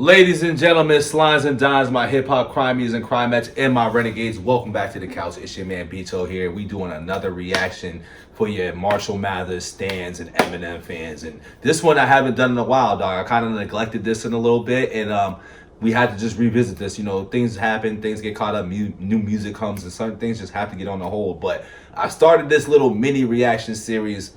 Ladies and gentlemen, slimes and dimes, my hip-hop crimies and crimettes, and my renegades, welcome back to the couch. It's your man BITO'S here. We doing another reaction for your Marshall Mathers stans and Eminem fans. And this one I haven't done in a while, dog. I kind of neglected this in a little bit, and we had to just revisit this. You know, things happen, things get caught up, new music comes, and certain things just have to get on the hold. But I started this little mini reaction series,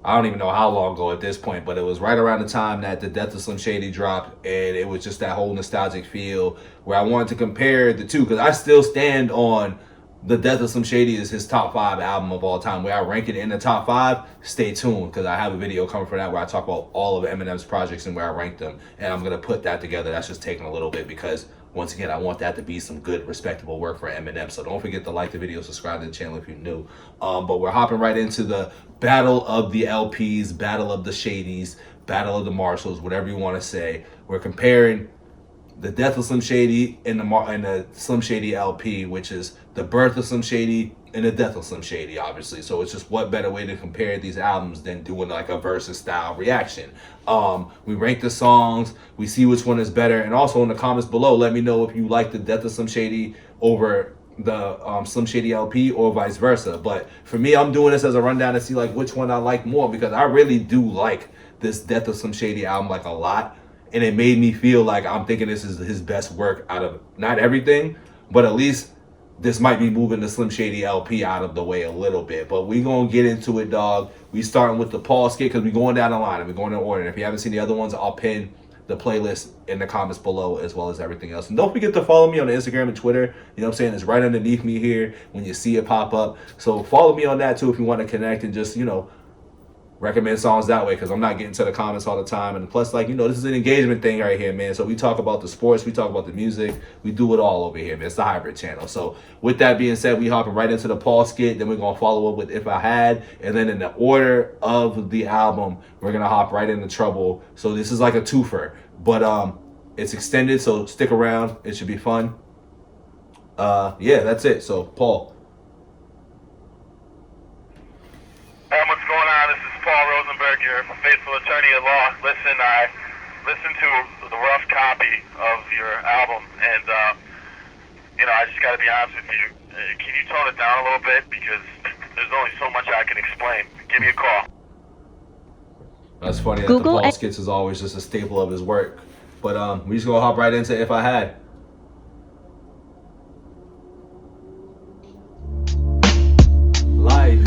I don't even know how long ago at this point, but it was right around the time that the Death of Slim Shady dropped, and it was just that whole nostalgic feel where I wanted to compare the two, because I still stand on the Death of Slim Shady is his top 5 album of all time. Where I rank it in the top 5, stay tuned, because I have a video coming for that where I talk about all of Eminem's projects and where I rank them, and I'm going to put that together. That's just taking a little bit because, once again, I want that to be some good, respectable work for Eminem. So don't forget to like the video, subscribe to the channel if you're new. But we're hopping right into the battle of the LPs, battle of the Shadys, battle of the Marshalls, whatever you want to say. We're comparing the Death of Slim Shady and the Slim Shady LP, which is the birth of Slim Shady and the death of Slim Shady, obviously. So it's just what better way to compare these albums than doing like a versus style reaction. We rank the songs, we see which one is better, and also in the comments below, let me know if you like the Death of Slim Shady over the Slim Shady LP or vice versa. But for me, I'm doing this as a rundown to see like which one I like more, because I really do like this Death of Slim Shady album like a lot, and it made me feel like I'm thinking this is his best work out of not everything, but at least this might be moving the Slim Shady LP out of the way a little bit. But we gonna get into it, dog. We starting with the Paul skit because we going down the line and we're going in order. And if you haven't seen the other ones, I'll pin the playlist in the comments below as well as everything else. And don't forget to follow me on Instagram and Twitter. You know what I'm saying? It's right underneath me here when you see it pop up. So follow me on that too if you want to connect and just, you know, recommend songs that way, because I'm not getting to the comments all the time. And plus, like, you know, this is an engagement thing right here, man. So we talk about the sports, we talk about the music, we do it all over here, man. It's the hybrid channel. So with that being said, we hopping right into the Paul skit. Then we're gonna follow up with If I Had, and then in the order of the album, we're gonna hop right into Trouble. So this is like a twofer, but it's extended, so stick around. It should be fun. Yeah, that's it. So Paul. What's going on? This is Paul Rosenberg, your faithful attorney at law. Listen, I listened to the rough copy of your album, and you know, I just got to be honest with you. Can you tone it down a little bit, because there's only so much I can explain. Give me a call. That's funny that the Paul skits is always just a staple of his work. But we just gonna hop right into If I Had. Life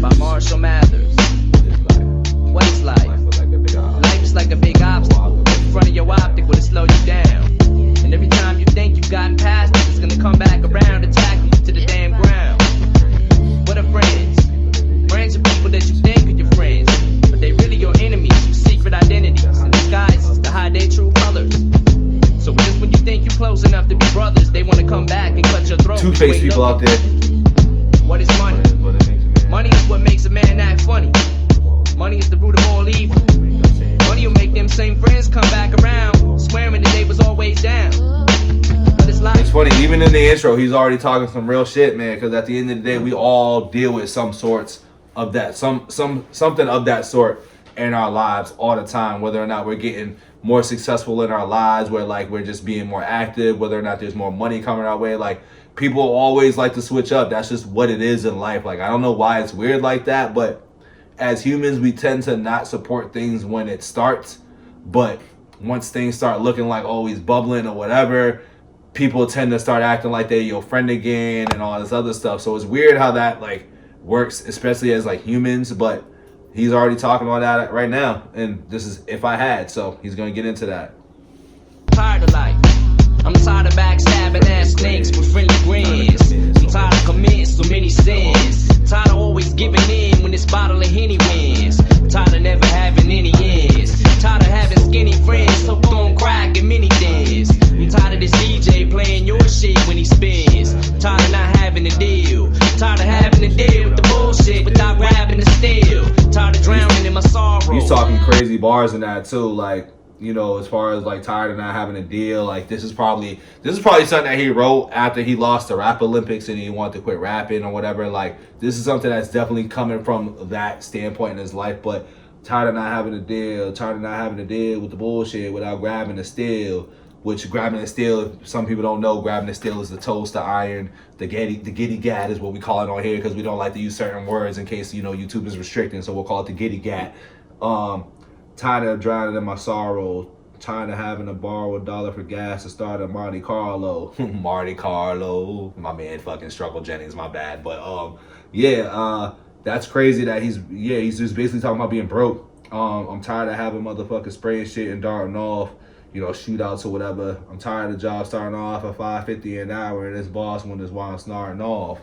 by Marshall Mathers. What is life? Life is like a big obstacle. In front of your optic will it slow you down. And every time you think you've gotten past it, it's gonna come back around and tackle you to the damn ground. What are friends? Friends are people that you think are your friends, but they really your enemies with secret identities and disguises to hide their true colors. So just when you think you're close enough to be brothers, they wanna come back and cut your throat. Two-faced people out there. What is money? Money is what makes a man act funny. Money is the root of all evil. Money will make them same friends come back around, swearing that they was always down. But it's like, it's funny, even in the intro, he's already talking some real shit, man. Because at the end of the day, we all deal with some sorts of that, something of that sort in our lives all the time. Whether or not we're getting more successful in our lives, where like we're just being more active, whether or not there's more money coming our way, like. People always like to switch up. That's just what it is in life. Like, I don't know why it's weird like that, but as humans, we tend to not support things when it starts. But once things start looking like, oh, he's bubbling or whatever, people tend to start acting like they're your friend again and all this other stuff. So it's weird how that, like, works, especially as, like, humans. But he's already talking about that right now. And this is If I Had, so he's going to get into that. Tired of life. I'm tired of backstabbing ass snakes with friendly grins. I'm tired of committing so many sins. Tired of always giving in when this bottle of Henny wins. Tired of never having any ends. Tired of having skinny friends so on crack and mini dance. I'm tired of this DJ playing your shit when he spins. Tired of not having a deal. Tired of having to deal with the bullshit without grabbing the steel. Tired of drowning in my sorrow. He's talking crazy bars in that too, like, you know, as far as like tired of not having a deal, like this is probably something that he wrote after he lost the Rap Olympics and he wanted to quit rapping or whatever. Like, this is something that's definitely coming from that standpoint in his life. But tired of not having to deal, tired of not having to deal with the bullshit without grabbing the steel. Which grabbing the steel, some people don't know, grabbing the steel is the toast, the iron, the giddy gat is what we call it on here because we don't like to use certain words in case, you know, YouTube is restricting, so we'll call it the giddy gat. Tired of drowning in my sorrow, tired of having to borrow $1 for gas to start a Monte Carlo. Monte Carlo, my man fucking Struggle Jennings, my bad. But yeah, that's crazy that he's just basically talking about being broke. I'm tired of having motherfuckers spraying shit and darting off, you know, shootouts or whatever. I'm tired of jobs starting off at $5.50 an hour and this boss when this while I'm starting off.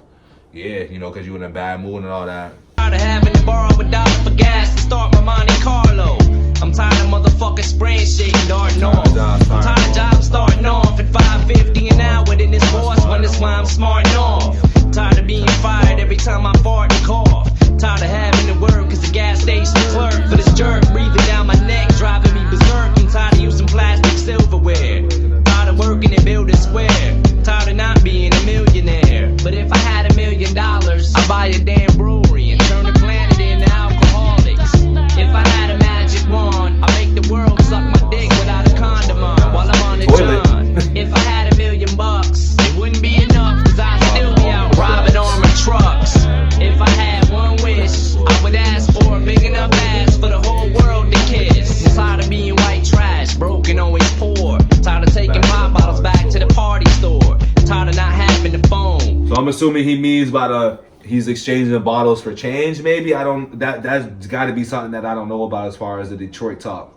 Yeah, you know, because you in a bad mood and all that. Tired of having to borrow $1 for gas to start my Monte Carlo. I'm tired of motherfuckers spraying shit and darting off. I'm tired of jobs starting off at $5.50 an hour. Then this boss when that's why I'm smarting off. Tired of being fired every time I fart and cough. Tired of having to work as a gas station clerk for this jerk breathing down my neck, driving me berserk. I'm tired of using plastic silverware. Tired of working in Building Square. Tired of not being a millionaire. But if I had $1 million, I'd buy a damn brewery and turn the planet into alcoholics. If I had a magic wand, I'd make the world suck my dick without a condom on while I'm on the john. If I had $1 million, it wouldn't be enough cause I'd still be out robbing armored trucks. If I had one wish, I would ask for a big enough ass for the whole world to kiss. I'm tired of being white trash, broken, always poor. Tired of taking pop bottles back to the party store. Tired of not having the phone. So I'm assuming he means by he's exchanging bottles for change, maybe. I don't, that's got to be something that I don't know about as far as the Detroit talk.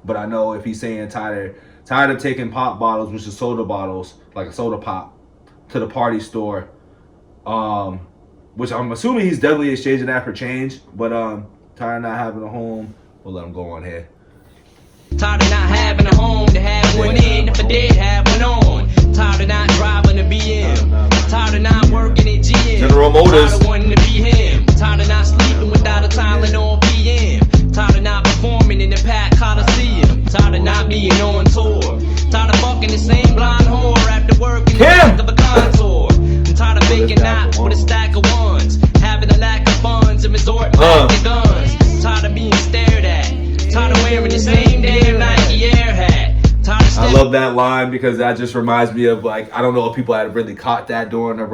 But I know if he's saying tired of taking pop bottles, which is soda bottles, like a soda pop, to the party store, which I'm assuming he's definitely exchanging that for change. But tired of not having a home. We'll let him go on here. Tired of not having a home to have one in if I did have one on. Tired of not driving a BM. Tired of not working at GM. General Motors. Tired of wanting to be him. Tired of not sleeping without a Tylenol PM. Tired of not performing in the Pack Coliseum. Tired of not being on tour. Tired of fucking the same blonde whore after work in the back of a contour. I'm tired of faking knots with a stack of ones. Having a lack of funds and resorting back to guns. Tired of being stared at. Tired of wearing the same damn Nike Air hat. I love that line because that just reminds me of, like, I don't know if people had really caught that during the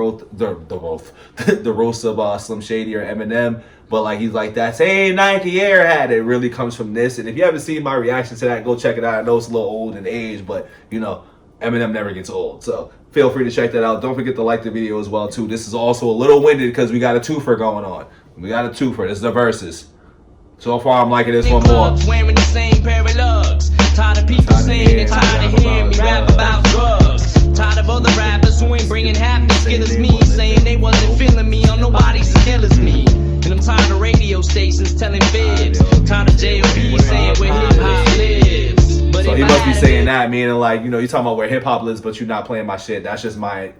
roast of Slim Shady or Eminem, but like he's like that same Nike Air hat. It really comes from this. And if you haven't seen my reaction to that, go check it out. I know it's a little old in age, but you know, Eminem never gets old. So feel free to check that out. Don't forget to like the video as well too. This is also a little winded because we got a twofer going on. We got a twofer. This is the verses. So far, I'm liking this one more. Wearing the same pair of lugs. Tired of people saying they're tired of hearing me rap about drugs. Tired of other rappers who ain't bringing half the skill as me, saying they wasn't feeling me on nobody's skill as me. And I'm tired of radio stations telling fibs. Tired of J.O.P. saying where hip hop lives. But so he must be saying that, meaning like, you know, you're talking about where hip hop lives, but you're not playing my shit. That's just my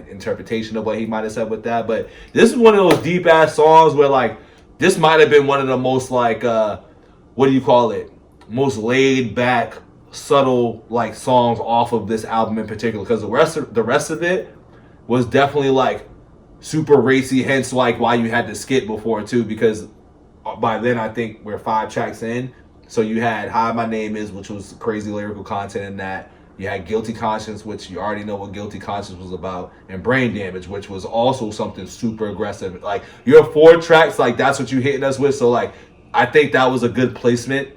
interpretation of what he might have said with that. But this is one of those deep ass songs where like this might have been one of the most like what do you call it? Most laid back, subtle like songs off of this album in particular, because the rest of it was definitely like super racy, hence like why you had to skip before too, because by then I think we're 5 tracks in. So you had Hi My Name Is, which was crazy lyrical content in that. You had Guilty Conscience, which you already know what Guilty Conscience was about, and Brain Damage, which was also something super aggressive. Like, you have 4 tracks, like, that's what you hitting us with. So, like, I think that was a good placement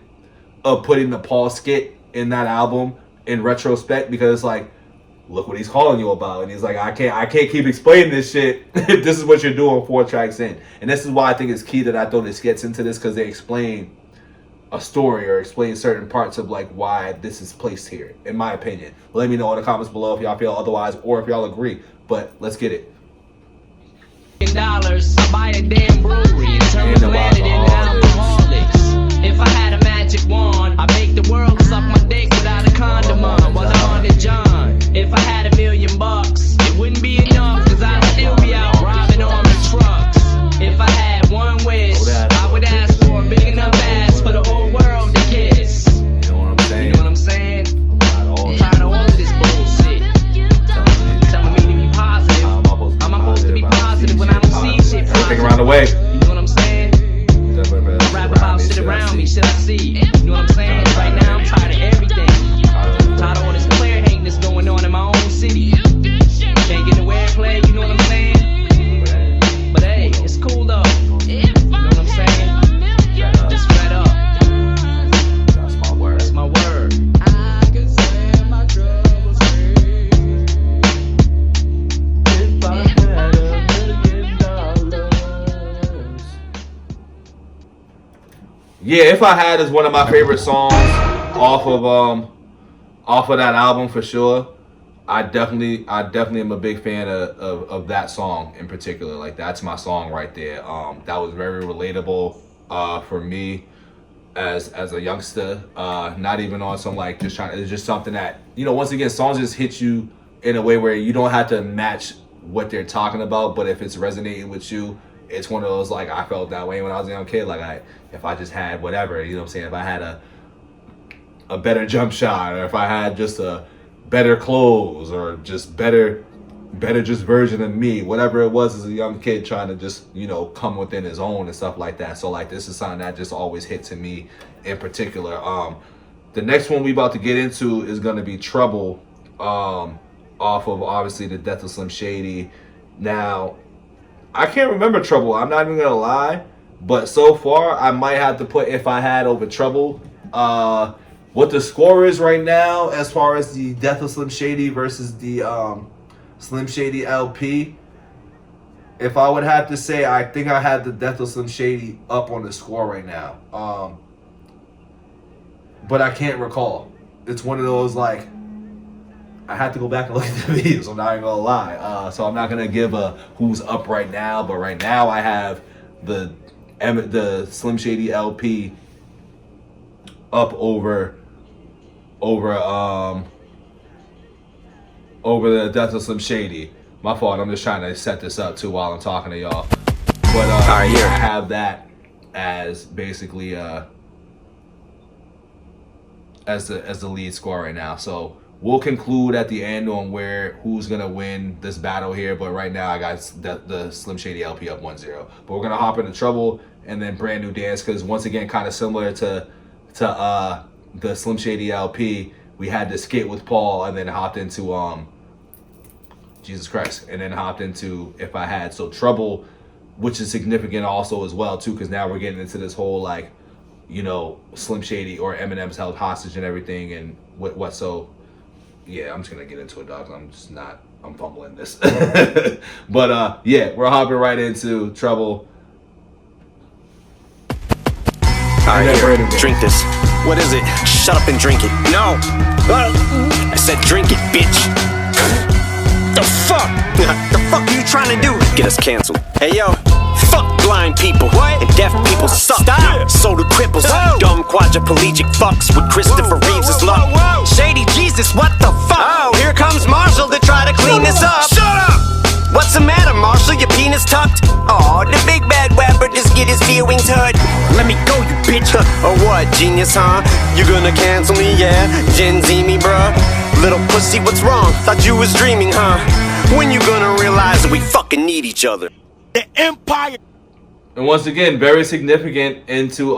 of putting the Paul skit in that album in retrospect, because, like, look what he's calling you about. And he's like, I can't keep explaining this shit if this is what you're doing 4 tracks in. And this is why I think it's key that I throw this gets into this, because they explain a story or explain certain parts of like why this is placed here, in my opinion. Let me know in the comments below if y'all feel otherwise or if y'all agree. But let's get it. $1, I buy a damn brewery and turn the planet into alcoholics. If I had a magic wand, I'd make the world suck my dick without a condom on while I'm on the john. If I had $1 million, it wouldn't be enough, cause I'd still be out robbing on the trucks. If I had one wish, I would ask for a big enough ass for the whole world to kiss. You know what I'm saying? You know what I'm saying? I'm tired of all this bullshit. Telling me to be positive. How am I supposed to be positive when I don't see shit? Everything around the way. You know what I'm saying? many should I see? You know what I'm saying? Right now I'm tired of everything. Tired of all this player hating that's going on in my own city. Can't get nowhere to play, you know what I'm saying? But hey, it's cool though. You know what I'm saying? Just fed up. That's my word. That's my word. If I had $1 million. Yeah, If I Had is one of my favorite songs off of that album for sure. I definitely am a big fan of that song in particular. Like, that's my song right there. That was very relatable for me as a youngster. Not even on some like just trying. It's just something that, you know, once again, songs just hit you in a way where you don't have to match what they're talking about, but if it's resonating with you, it's one of those, like, I felt that way when I was a young kid. Like, if I just had whatever, you know what I'm saying? If I had a better jump shot, or if I had just a better clothes, or just better just version of me, whatever it was as a young kid trying to just, you know, come within his own and stuff like that. So like, this is something that just always hit to me in particular. The next one we about to get into is going to be Trouble, off of obviously the Death of Slim Shady. Now, I can't remember Trouble, I'm not even gonna lie, but so far I might have to put If I Had over Trouble. What the score is right now as far as the Death of Slim Shady versus the Slim Shady LP, if I would have to say, I think I had the Death of Slim Shady up on the score right now. But I can't recall. It's one of those, like, I had to go back and look at the videos, I'm not even gonna lie. So I'm not gonna give a who's up right now, but right now I have the Slim Shady LP up over the Death of Slim Shady. My fault, I'm just trying to set this up too while I'm talking to y'all. But I have that as basically as the lead score right now. So we'll conclude at the end on who's gonna win this battle here. But right now I got the Slim Shady LP up 1-0. But we're gonna hop into Trouble and then Brand New Dance, because once again, kind of similar to the Slim Shady LP, we had the skit with Paul and then hopped into Jesus Christ, and then hopped into If I Had. So Trouble, which is significant also as well too, because now we're getting into this whole, like, you know, Slim Shady or Eminem's held hostage and everything, and what so yeah, I'm just gonna get into it, dog. I'm fumbling this. But yeah, we're hopping right into Trouble. Alright, here, drink this. What is it? Shut up and drink it. No! I said drink it, bitch! The fuck? The fuck are you trying to do? Get us canceled. Hey yo, fuck blind people. What? And deaf people suck. Stop! So do cripples. Whoa. Dumb quadriplegic fucks with Christopher Reeves' luck. Shady Jesus, what the fuck? Oh, here comes Marshall to try to clean this up. Shut up! What's the matter, Marshall? Your penis tucked? Aw, the big bad rapper just get his feelings hurt. Let me go, you bitch. Or what, genius, huh? You gonna cancel me, yeah? Gen Z me, bruh? Little pussy, what's wrong? Thought you was dreaming, huh? When you gonna realize that we fucking need each other? The Empire. And once again, very significant into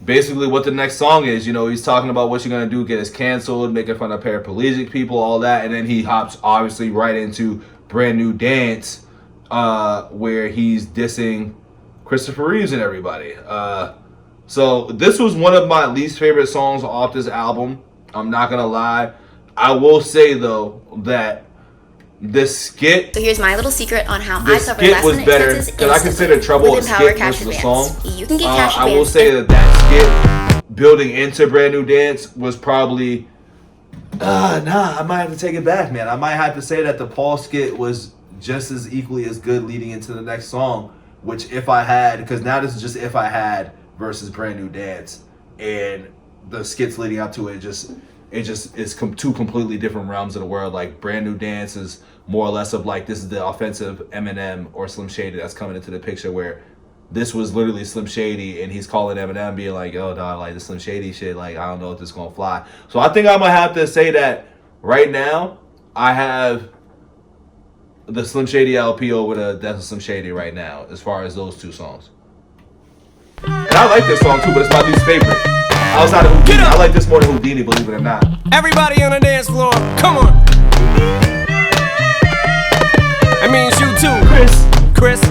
basically what the next song is. You know, he's talking about what you're gonna do, get us canceled, making fun of paraplegic people, all that, and then he hops obviously right into Brand New Dance, where he's dissing Christopher Reeves and everybody. So this was one of my least favorite songs off this album. I'm not gonna lie. I will say though that the skit. So here's my little secret on how the I cover skit last was minute better, expenses because I consider Trouble a skit versus a song. You can get cash I will say that skit building into Brand New Dance was probably I might have to take it back, man. I might have to say that the Paul skit was just as equally as good leading into the next song, which If I Had, because now this is just If I Had versus Brand New Dance, and the skits leading up to it just is two completely different realms of the world. Like, Brand New Dance is more or less of like, this is the offensive Eminem or Slim Shady that's coming into the picture, where this was literally Slim Shady and he's calling Eminem being like, yo dog, like, the Slim Shady shit, like, I don't know if this is gonna fly. So I think I'm gonna have to say that right now I have the Slim Shady LP over the Death of Slim Shady right now, as far as those two songs. And I like this song too, but it's my least favorite. Outside of Houdini, I like this more than Houdini, believe it or not. Everybody on the dance floor, come on. That means you too, Chris.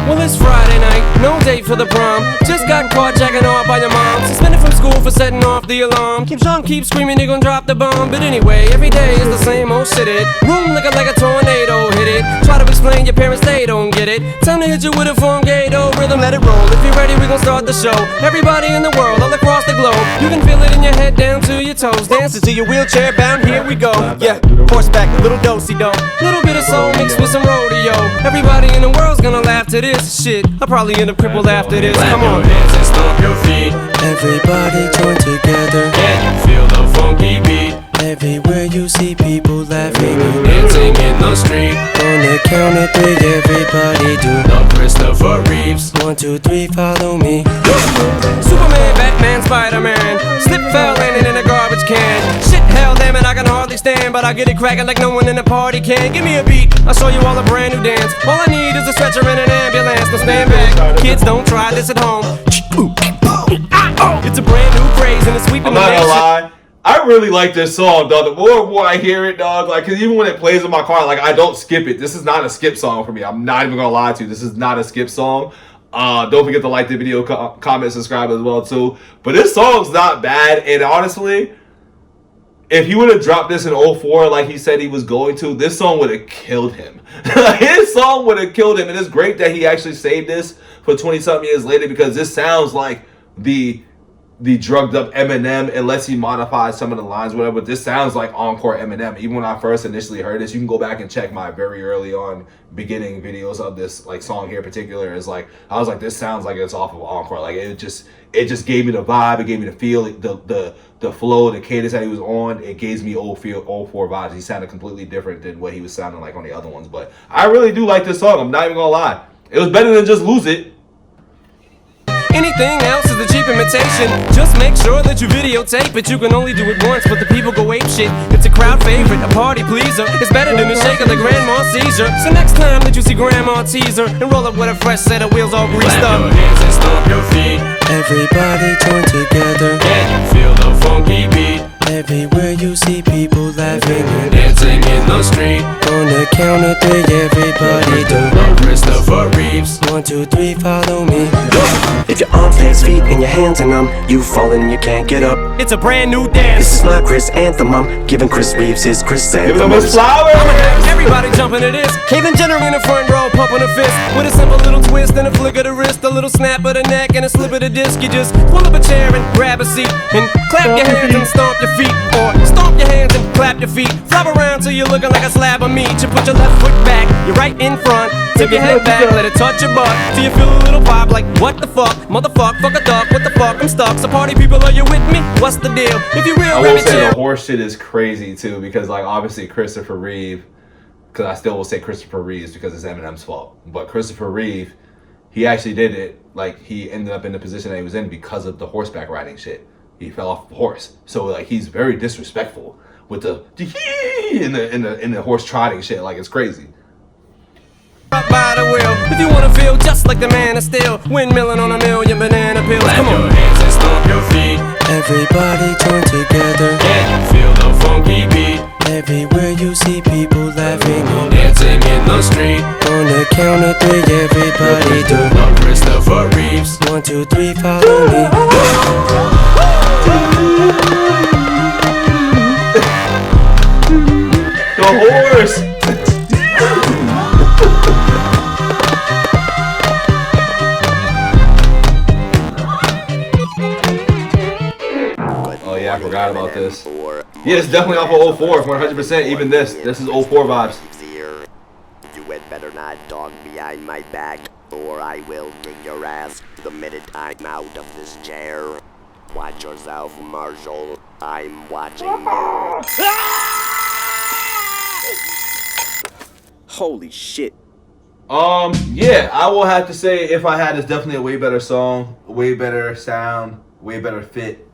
Well, it's Friday night, no date for the prom. Just got caught jacking off by your mom. Suspended from school for setting off the alarm. Keep screaming, you're gonna drop the bomb. But anyway, every day is the same old shit. Room looking like a tornado hit it. Try to explain your parents, they don't get it. Time to hit you with a fungato rhythm, let it roll. If you're ready, we gon' start the show. Everybody in the world, all across the globe, you can feel it in your head down to your toes. Dancing to your wheelchair bound, here we go. Yeah, horseback, little do-si-do. Little bit of soul mixed with some rodeo. Everybody in the world's gonna laugh to this shit. I'll probably end up crippled after this. Come on. Clap your hands and stomp your feet. Everybody join together. Can you feel the funky beat? Everywhere you see people laughing and dancing in the street. On the count of three, everybody do the Christopher Reeves. 1, 2, 3, follow me. Superman, Batman, Spider-Man. Slip fell landing in a garbage can. Shit, hell, damn it, I can hardly stand, but I get it cracking like no one in the party can. Give me a beat, I'll show you all a brand new dance. All I need is a stretcher and an ambulance. Now stand back, kids, don't try this at home. It's a brand new craze and it's sweeping the I'm not nation. gonna lie. I really like this song, dog. The more and more I hear it, dog, like, cause even when it plays in my car, like, I don't skip it. This is not a skip song for me. I'm not even gonna lie to you. This is not a skip song. Don't forget to like the video, comment, subscribe as well too. But this song's not bad, and honestly, if he would have dropped this in 04 like he said he was going to, this song would have killed him. His song would have killed him, and it's great that he actually saved this for 20-something years later, because this sounds like the drugged up Eminem, unless he modifies some of the lines, whatever. But this sounds like encore Eminem. Even when I first initially heard this, you can go back and check my very early on beginning videos of this like song here in particular. Is like, I was like, this sounds like it's off of encore. Like it just gave me the vibe, it gave me the feel, the flow, the cadence that he was on. It gave me old 04 vibes. He sounded completely different than what he was sounding like on the other ones. But I really do like this song. I'm not even gonna lie. It was better than just Lose It. Anything else is a cheap imitation. Just make sure that you videotape it. You can only do it once, but the people go ape shit. It's a crowd favorite, a party pleaser. It's better than the shake of the grandma seizure. So next time that you see grandma tease her, and roll up with a fresh set of wheels all greased up. Clap your hands and stomp your feet. Everybody join together. Can you feel the funky beat? Everywhere you see people laughing and dancing in the street. On the count of three, everybody do the Christopher Reeves. 1, 2, 3, follow me. If your arms, legs, feet, and your hands are numb, you've fallen and you can't get up. It's a brand new dance. This is my Chris anthem. I'm giving Chris Reeves his Chris Give anthem. him his flowers. Everybody jumping to this. Caitlyn Jenner in the front row, pumping a fist with a simple little twist and a flick of the wrist, a little snap of the neck and a slip of the disc. You just pull up a chair and grab a seat and clap your hands and stomp your feet, or stomp your hands and clap your feet. Flop around till you're looking like a slab of meat. You put your left foot back, you're right in front. Tip your head back, let it touch your butt till you feel a little pop like, what the fuck, motherfuck, fuck a duck, what the fuck, I'm stuck. So party people, are you with me? What's the deal? If you real, I let will me say chill. the horse shit is crazy too, because like obviously Christopher Reeve, because I still will say Christopher Reeves because it's Eminem's fault, but Christopher Reeve, he actually did it, like he ended up in the position that he was in because of the horseback riding shit. He fell off the horse, so like he's very disrespectful with the in the horse trotting shit. Like it's crazy. Right by the wheel, if you wanna feel just like the man of steel, windmilling on a million banana pills. Come on. Clap your hands and stomp your feet. Everybody join together. Can you feel the funky beat? Everywhere you see people laughing and dancing in the street. On the count of three, everybody do the Christopher Reeves. 1, 2, 3, follow me. The horse. Oh yeah, I forgot about this. Yeah, it's definitely off of 04, 100%. Even this is 04 vibes. You had better not talk behind my back, or I will kick your ass the minute I'm out of this chair. Watch yourself, Marshall. I'm watching you. Holy shit. Yeah, I will have to say, If I Had is definitely a way better song, way better sound, way better fit.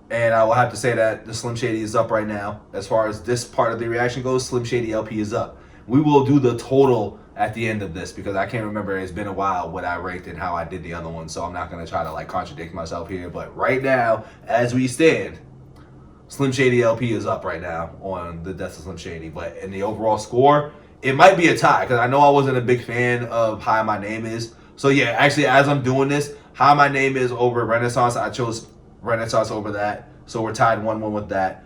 And I will have to say that the Slim Shady is up right now. As far as this part of the reaction goes, Slim Shady LP is up. We will do the total at the end of this because I can't remember. It's been a while what I ranked and how I did the other one, so I'm not gonna try to like contradict myself here. But right now, as we stand, Slim Shady LP is up right now on the Death of Slim Shady. But in the overall score, it might be a tie because I know I wasn't a big fan of Hi My Name Is. So yeah, actually, as I'm doing this, Hi My Name Is over Renaissance. I chose Renaissance over that, so we're tied 1-1 with that.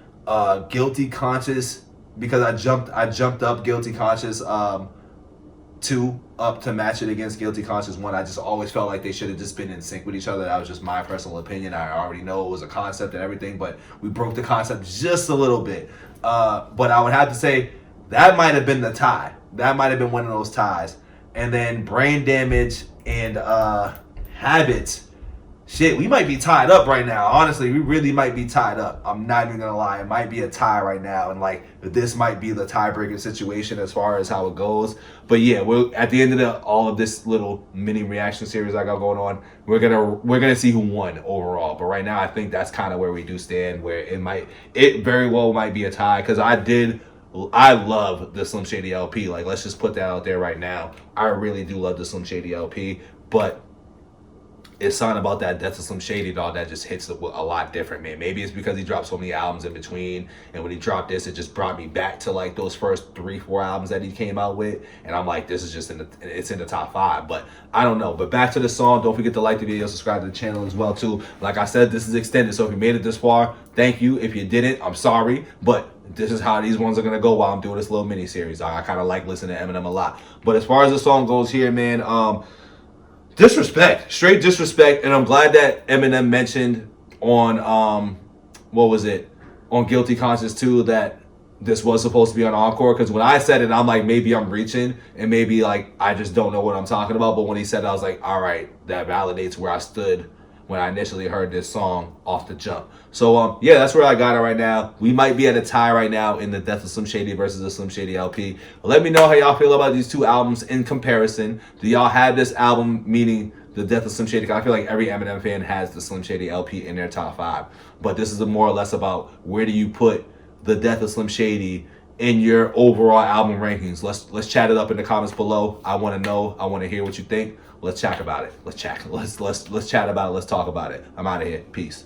Guilty Conscious, because I jumped up Guilty Conscious 2 up to match it against Guilty Conscious 1. I just always felt like they should have just been in sync with each other. That was just my personal opinion. I already know it was a concept and everything, but we broke the concept just a little bit. But I would have to say that might have been the tie. That might have been one of those ties. And then Brain Damage and Habits. Shit, we might be tied up right now. Honestly, we really might be tied up. I'm not even gonna lie. It might be a tie right now, and like this might be the tiebreaker situation as far as how it goes. But yeah, we're at the end of all of this little mini reaction series I got going on. We're gonna see who won overall. But right now, I think that's kind of where we do stand. Where it very well might be a tie because I love the Slim Shady LP. Like, let's just put that out there right now. I really do love the Slim Shady LP, but it's something about that Death of Slim Shady, dog, that just hits a lot different, man. Maybe it's because he dropped so many albums in between, and when he dropped this, it just brought me back to like those first 3-4 albums that he came out with, and I'm like, this is just it's in the top 5. But I don't know. But back to the song. Don't forget to like the video, subscribe to the channel as well too. Like I said, this is extended, so if you made it this far, thank you. If you didn't, I'm sorry, but this is how these ones are gonna go while I'm doing this little mini series. I kind of like listening to Eminem a lot. But as far as the song goes here, man, disrespect, straight disrespect, and I'm glad that Eminem mentioned on what was it, on Guilty Conscious 2 that this was supposed to be on Encore, because when I said it, I'm like, maybe I'm reaching and maybe like I just don't know what I'm talking about. But when he said it, I was like, all right, that validates where I stood when I initially heard this song off the jump. So yeah, that's where I got it right now. We might be at a tie right now in the Death of Slim Shady versus the Slim Shady LP. Let me know how y'all feel about these two albums in comparison. Do y'all have this album, meaning the Death of Slim Shady? I feel like every Eminem fan has the Slim Shady LP in their top 5. But this is more or less about where do you put the Death of Slim Shady in your overall album rankings. Let's chat it up in the comments below. I want to know. I want to hear what you think. Let's chat about it. Let's chat about it. Let's talk about it. I'm out of here. Peace.